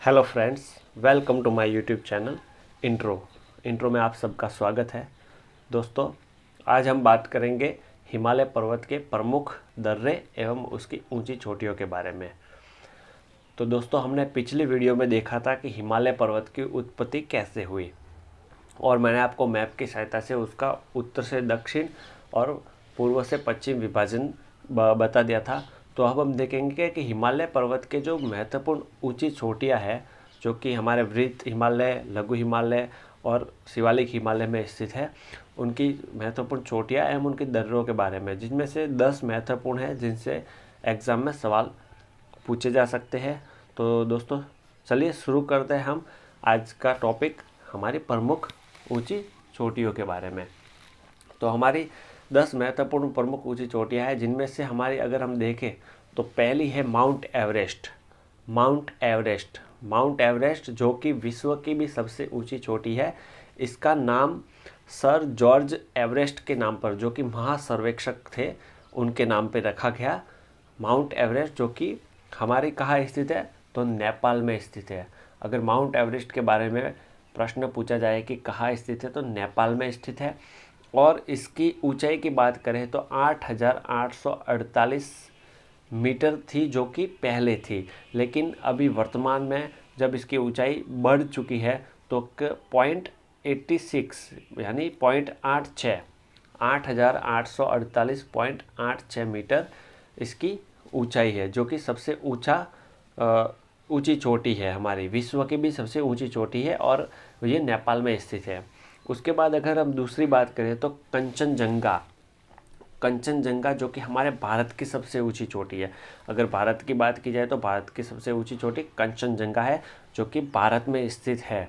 Hello friends, welcome to my YouTube channel intro में आप सबका स्वागत है। दोस्तों, आज हम बात करेंगे हिमालय पर्वत के प्रमुख दर्रे एवं उसकी ऊंची चोटियों के बारे में। तो दोस्तों, हमने पिछली वीडियो में देखा था कि हिमालय पर्वत की उत्पत्ति कैसे हुई और मैंने आपको मैप की सहायता से उसका उत्तर से दक्षिण और पूर्व से पश्चिम विभाजन बता दिया था। तो अब हम देखेंगे कि हिमालय पर्वत के जो महत्वपूर्ण ऊंची चोटियां हैं, जो कि हमारे वृत्त हिमालय, लघु हिमालय और शिवालिक हिमालय में स्थित है, उनकी महत्वपूर्ण चोटियां एवं उनके दर्रों के बारे में, जिनमें से 10 महत्वपूर्ण हैं जिनसे एग्ज़ाम में सवाल पूछे जा सकते हैं। तो दोस्तों, चलिए शुरू करते हैं हम आज का टॉपिक, हमारी प्रमुख ऊंची चोटियों के बारे में। तो हमारी 10 महत्वपूर्ण प्रमुख ऊंची चोटियां हैं, जिनमें से हमारी अगर हम देखें तो पहली है माउंट एवरेस्ट। माउंट एवरेस्ट जो कि विश्व की भी सबसे ऊंची चोटी है। इसका नाम सर जॉर्ज एवरेस्ट के नाम पर, जो कि महासर्वेक्षक थे, उनके नाम पर रखा गया। माउंट एवरेस्ट जो कि हमारी कहाँ स्थित है, तो नेपाल में स्थित है। अगर माउंट एवरेस्ट के बारे में प्रश्न पूछा जाए कि कहाँ स्थित है, तो नेपाल में स्थित है। और इसकी ऊंचाई की बात करें तो 8,848 मीटर थी, जो कि पहले थी, लेकिन अभी वर्तमान में जब इसकी ऊंचाई बढ़ चुकी है तो 0.86 यानी 0.86 8,848.86 मीटर इसकी ऊंचाई है, जो कि सबसे ऊंची चोटी है, हमारी विश्व की भी सबसे ऊंची चोटी है और ये नेपाल में स्थित है। उसके बाद अगर हम दूसरी बात करें तो कंचनजंगा जो कि हमारे भारत की सबसे ऊंची चोटी है। अगर भारत की बात की जाए तो भारत की सबसे ऊंची चोटी कंचनजंगा है, जो कि भारत में स्थित है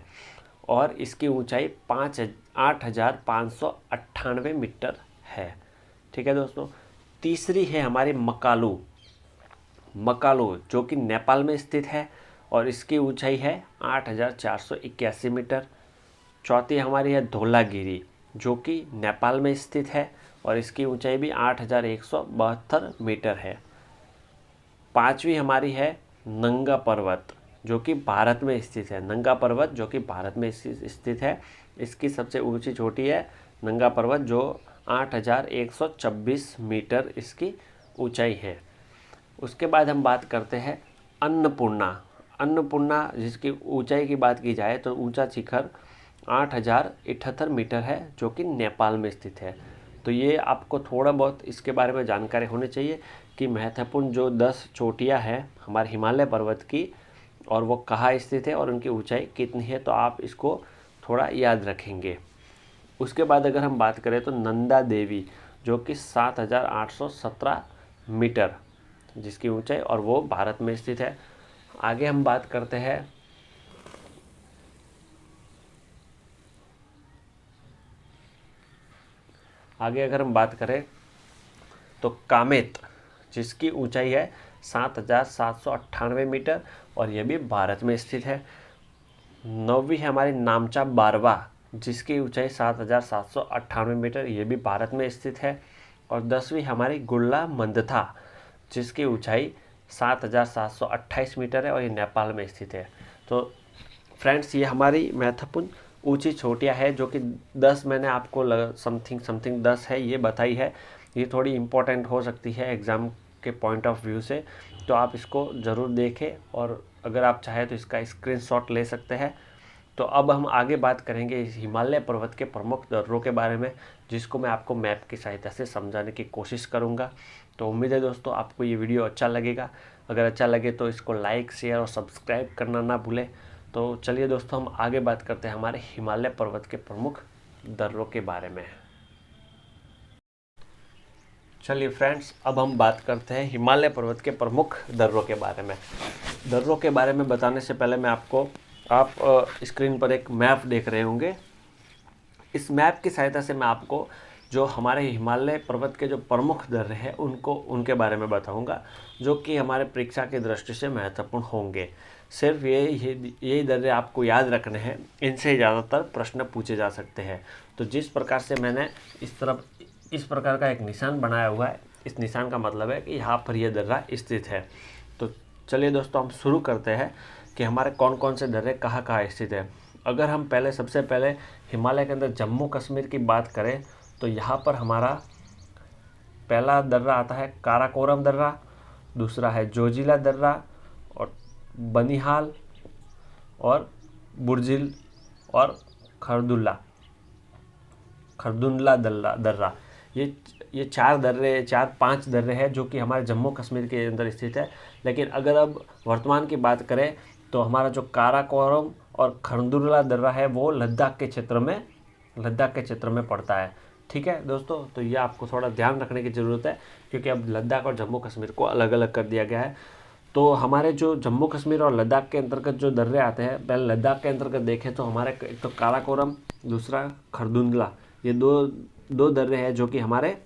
और इसकी ऊंचाई 8,598 मीटर है। ठीक है दोस्तों। तीसरी है हमारी मकालू जो कि नेपाल में स्थित है और इसकी ऊंचाई है 8,481 मीटर। चौथी हमारी है धौलागिरी जो कि नेपाल में स्थित है और इसकी ऊंचाई भी 8,172 मीटर है। पांचवी हमारी है नंगा पर्वत जो कि भारत में स्थित है। स्थित है। इसकी सबसे ऊंची चोटी है नंगा पर्वत, जो 8,126 मीटर इसकी ऊंचाई है। उसके बाद हम बात करते हैं अन्नपूर्णा जिसकी ऊंचाई की बात की जाए तो ऊंचा शिखर 8,078 मीटर है, जो कि नेपाल में स्थित है। तो ये आपको थोड़ा बहुत इसके बारे में जानकारी होनी चाहिए कि महत्वपूर्ण जो 10 चोटियां हैं हमारे हिमालय पर्वत की, और वो कहाँ स्थित है और उनकी ऊंचाई कितनी है, तो आप इसको थोड़ा याद रखेंगे। उसके बाद अगर हम बात करें तो नंदा देवी जो कि 7,817 मीटर जिसकी ऊंचाई, और वो भारत में स्थित है। आगे हम बात करते हैं अगर हम बात करें तो कामेत जिसकी ऊंचाई है 7,798 मीटर और यह भी भारत में स्थित है। 9वीं है हमारी नामचा बारवा जिसकी ऊंचाई 7,798 मीटर, यह भी भारत में स्थित है। और 10वीं हमारी गुल्ला मंदथा जिसकी ऊंचाई 7,728 मीटर है और ये नेपाल में स्थित है। तो फ्रेंड्स, ये हमारी महत्वपूर्ण ऊंची चोटियां है, जो कि 10 मैंने आपको समथिंग 10 है ये बताई है। ये थोड़ी इम्पोर्टेंट हो सकती है एग्ज़ाम के पॉइंट ऑफ व्यू से, तो आप इसको ज़रूर देखें और अगर आप चाहें तो इसका स्क्रीनशॉट ले सकते हैं। तो अब हम आगे बात करेंगे इस हिमालय पर्वत के प्रमुख दर्रों के बारे में, जिसको मैं आपको मैप की सहायता से समझाने की कोशिश करूंगा। तो उम्मीद है दोस्तों आपको ये वीडियो अच्छा लगेगा। अगर अच्छा लगे तो इसको लाइक, शेयर और सब्सक्राइब करना ना भूलें। तो चलिए दोस्तों, हम आगे बात करते हैं हमारे हिमालय पर्वत के प्रमुख दर्रों के बारे में। चलिए फ्रेंड्स, अब हम बात करते हैं हिमालय पर्वत के प्रमुख दर्रों के बारे में। दर्रों के बारे में बताने से पहले मैं आप स्क्रीन पर एक मैप देख रहे होंगे। इस मैप की सहायता से मैं आपको जो हमारे हिमालय पर्वत के जो प्रमुख दर्रे हैं उनके बारे में बताऊंगा, जो कि हमारे परीक्षा की दृष्टि से महत्वपूर्ण होंगे। सिर्फ यही दर्रे आपको याद रखने हैं, इनसे ज़्यादातर प्रश्न पूछे जा सकते हैं। तो जिस प्रकार से मैंने इस प्रकार का एक निशान बनाया हुआ है, इस निशान का मतलब है कि यहाँ पर यह दर्रा स्थित है। तो चलिए दोस्तों, हम शुरू करते हैं कि हमारे कौन कौन से दर्रे कहाँ कहाँ स्थित है। अगर हम सबसे पहले हिमालय के अंदर जम्मू कश्मीर की बात करें तो यहाँ पर हमारा पहला दर्रा आता है काराकोरम दर्रा, दूसरा है जोजिला दर्रा और बनिहाल और बुर्जिल और खरदुल्ला दर्रा। ये 4-5 दर्रे हैं जो कि हमारे जम्मू कश्मीर के अंदर स्थित है। लेकिन अगर अब वर्तमान की बात करें तो हमारा जो काराकोरम और खरदुल्ला दर्रा है वो लद्दाख के क्षेत्र में पड़ता है। ठीक है दोस्तों, तो ये आपको थोड़ा ध्यान रखने की ज़रूरत है क्योंकि अब लद्दाख और जम्मू कश्मीर को अलग अलग कर दिया गया है। तो हमारे जो जम्मू कश्मीर और लद्दाख के अंतर्गत जो दर्रे आते हैं, पहले लद्दाख के अंतर्गत देखें तो हमारे एक तो काराकोरम, दूसरा खरदुल्ला, ये दो दर्रे हैं जो कि हमारे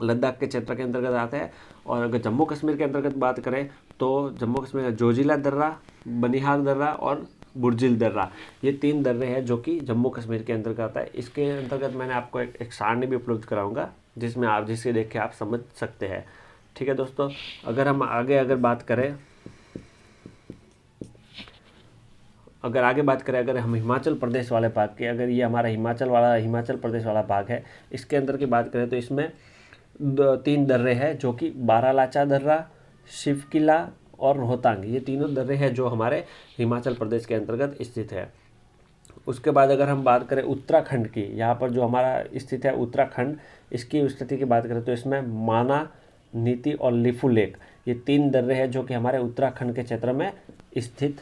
लद्दाख के क्षेत्र के अंतर्गत आते हैं। और अगर जम्मू कश्मीर के अंतर्गत बात करें तो जम्मू कश्मीर का जोजिला दर्रा, बनिहाल दर्रा और बुर्जिल दर्रा, ये 3 दर्रे हैं जो कि जम्मू कश्मीर के अंतर्गत आता है। इसके अंतर्गत मैंने आपको एक सारणी भी उपलब्ध कराऊंगा जिससे देख के आप समझ सकते हैं। ठीक है दोस्तों, अगर हम आगे बात करें अगर हम हिमाचल प्रदेश वाले भाग की, अगर ये हमारा हिमाचल प्रदेश वाला भाग है, इसके अंदर की बात करें तो इसमें 3 दर्रे हैं जो कि बारालाचा दर्रा, शिवकिला और रोहतांग, ये तीनों दर्रे हैं जो हमारे हिमाचल प्रदेश के अंतर्गत स्थित है। उसके बाद अगर हम बात करें उत्तराखंड की, यहाँ पर जो हमारा स्थित है उत्तराखंड, इसकी स्थिति की बात करें तो इसमें माना, नीति और लिफू लेक, ये 3 दर्रे हैं जो कि हमारे उत्तराखंड के क्षेत्र में स्थित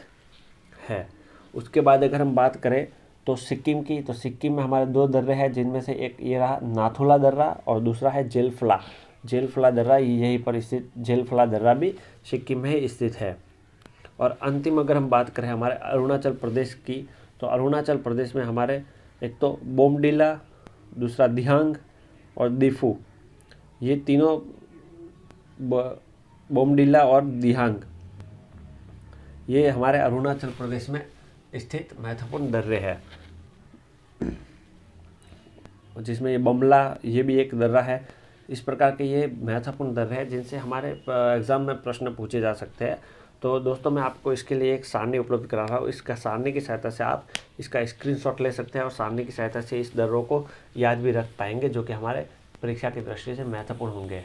है। उसके बाद अगर हम बात करें तो सिक्किम की, तो सिक्किम में हमारे 2 दर्रे हैं जिनमें से एक ये रहा नाथुला दर्रा और दूसरा है जेलफला दर्रा। यहीं पर स्थित जेलफला दर्रा भी सिक्किम में स्थित है। और अंतिम अगर हम बात करें हमारे अरुणाचल प्रदेश की, तो अरुणाचल प्रदेश में हमारे एक तो बोमडिला, दूसरा दिहांग और दिफू, ये तीनों बोमडिला और दिहांग, ये हमारे अरुणाचल प्रदेश में स्थित महत्वपूर्ण दर्रे है। जिसमें ये बमला, ये भी एक दर्रा है। इस प्रकार के ये महत्वपूर्ण दर्रे हैं जिनसे हमारे एग्ज़ाम में प्रश्न पूछे जा सकते हैं। तो दोस्तों मैं आपको इसके लिए एक सारणी उपलब्ध करा रहा हूँ। इसका सारणी की सहायता से आप इसका स्क्रीनशॉट ले सकते हैं और सारणी की सहायता से इस दर्रों को याद भी रख पाएंगे जो कि हमारे परीक्षा की दृष्टि से महत्वपूर्ण होंगे।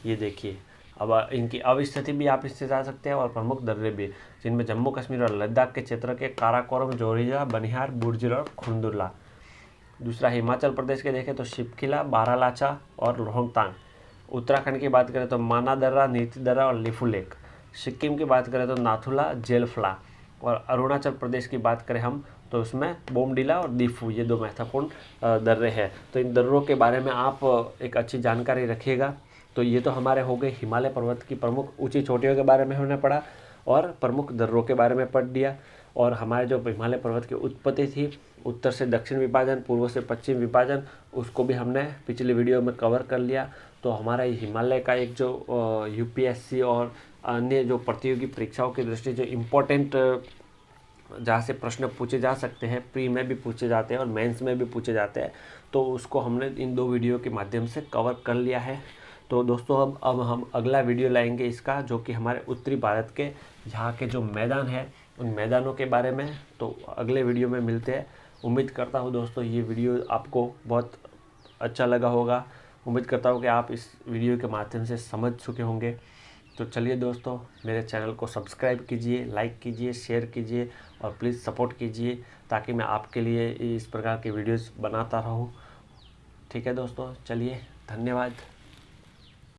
ये देखिए, अब इनकी स्थिति भी आप इससे जा सकते हैं और प्रमुख दर्रे भी, जिनमें जम्मू कश्मीर और लद्दाख के क्षेत्र के काराकोरम, जोजिला, बनिहाल, बुर्जिल और खरदुल्ला। दूसरा हिमाचल प्रदेश के देखें तो शिवकिला, बारालाचा और रोहतांग। उत्तराखंड की बात करें तो माना दर्रा, नीति दर्रा और लिफू लेक। सिक्किम की बात करें तो नाथुला, जेलफला। और अरुणाचल प्रदेश की बात करें हम तो उसमें बोमडिला और दिफू, ये 2 महत्वपूर्ण दर्रे हैं। तो इन दर्रों के बारे में आप एक अच्छी जानकारी रखिएगा। तो ये तो हमारे हो गए हिमालय पर्वत की प्रमुख ऊंची चोटियों के बारे में हमने पढ़ा और प्रमुख दर्रों के बारे में पढ़ दिया। और हमारे जो हिमालय पर्वत की उत्पत्ति थी, उत्तर से दक्षिण विभाजन, पूर्व से पश्चिम विभाजन, उसको भी हमने पिछले वीडियो में कवर कर लिया। तो हमारा हिमालय का एक जो यूपीएससी और अन्य जो प्रतियोगी परीक्षाओं की दृष्टि जो इम्पोर्टेंट जहाँ से प्रश्न पूछे जा सकते हैं, प्री में भी पूछे जाते हैं और मेंस में भी पूछे जाते हैं, तो उसको हमने इन 2 वीडियो के माध्यम से कवर कर लिया है। तो दोस्तों अब हम अगला वीडियो लाएंगे इसका, जो कि हमारे उत्तरी भारत के यहाँ के जो मैदान है उन मैदानों के बारे में। तो अगले वीडियो में मिलते हैं। उम्मीद करता हूँ दोस्तों ये वीडियो आपको बहुत अच्छा लगा होगा। उम्मीद करता हूँ कि आप इस वीडियो के माध्यम से समझ चुके होंगे। तो चलिए दोस्तों, मेरे चैनल को सब्सक्राइब कीजिए, लाइक कीजिए, शेयर कीजिए और प्लीज़ सपोर्ट कीजिए ताकि मैं आपके लिए इस प्रकार के वीडियोज़ बनाता रहूँ। ठीक है दोस्तों, चलिए, धन्यवाद।